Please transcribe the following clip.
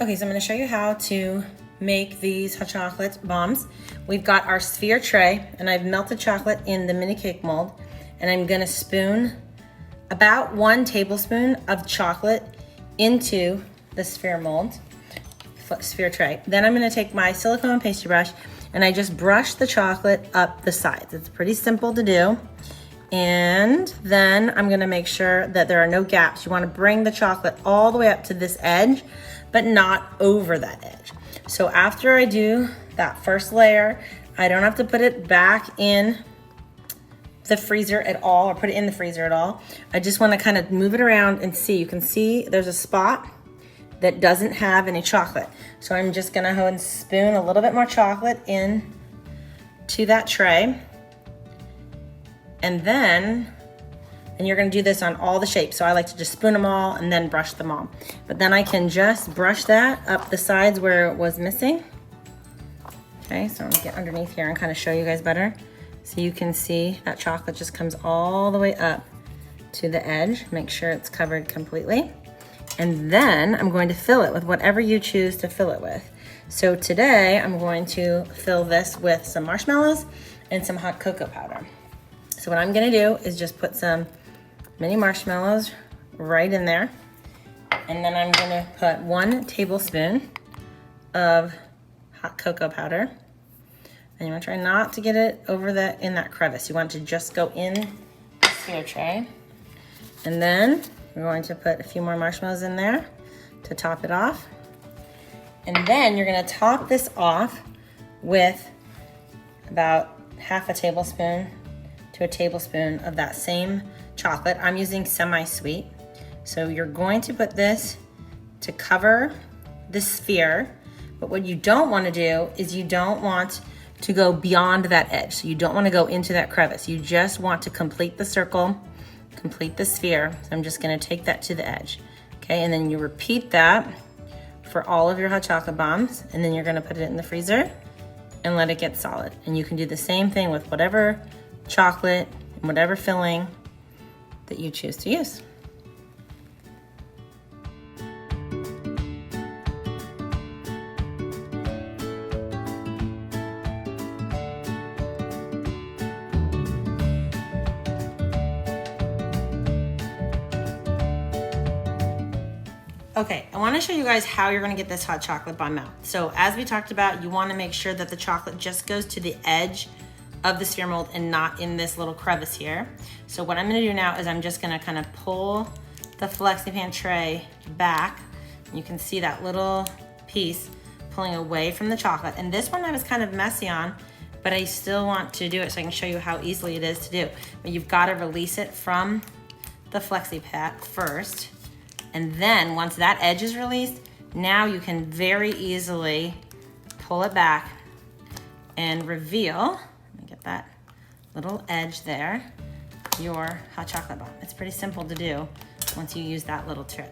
Okay, so I'm gonna show you how to make these hot chocolate bombs. We've got our sphere tray, and I've melted chocolate in the mini cake mold, and I'm gonna spoon about 1 tablespoon of chocolate into the sphere mold, sphere tray. Then I'm gonna take my silicone pastry brush, and I just brush the chocolate up the sides. It's pretty simple to do. And then I'm gonna make sure that there are no gaps. You wanna bring the chocolate all the way up to this edge, but not over that edge. So after I do that first layer, I don't have to put it back in the freezer at all, or put it in the freezer at all. I just wanna kind of move it around and see. You can see there's a spot that doesn't have any chocolate. So I'm just gonna go and spoon a little bit more chocolate in to that tray. And you're gonna do this on all the shapes. So I like to just spoon them all and then brush them all. But then I can just brush that up the sides where it was missing. Okay, so I'm gonna get underneath here and kind of show you guys better. So you can see that chocolate just comes all the way up to the edge. Make sure it's covered completely. And then I'm going to fill it with whatever you choose to fill it with. So today I'm going to fill this with some marshmallows and some hot cocoa powder. So what I'm gonna do is just put some mini marshmallows right in there. And then I'm gonna put 1 tablespoon of hot cocoa powder. And you wanna try not to get it over in that crevice. You want it to just go in the sphere tray. And then we're going to put a few more marshmallows in there to top it off. And then you're gonna top this off with about half a tablespoon to a tablespoon of that same chocolate. I'm using semi-sweet. So you're going to put this to cover the sphere, but what you don't wanna do is you don't want to go beyond that edge. So you don't wanna go into that crevice. You just want to complete the circle, complete the sphere. So I'm just gonna take that to the edge. Okay, and then you repeat that for all of your hot chocolate bombs, and then you're gonna put it in the freezer and let it get solid. And you can do the same thing with whatever chocolate and whatever filling that you choose to use. Okay, I wanna show you guys how you're gonna get this hot chocolate bomb out. So as we talked about, you wanna make sure that the chocolate just goes to the edge of the sphere mold and not in this little crevice here. So what I'm gonna do now is I'm just gonna kind of pull the FlexiPan tray back. You can see that little piece pulling away from the chocolate. And this one I was kind of messy on, but I still want to do it so I can show you how easily it is to do. But you've gotta release it from the FlexiPan first. And then once that edge is released, now you can very easily pull it back and reveal, let me get that little edge there, your hot chocolate bomb. It's pretty simple to do once you use that little trick.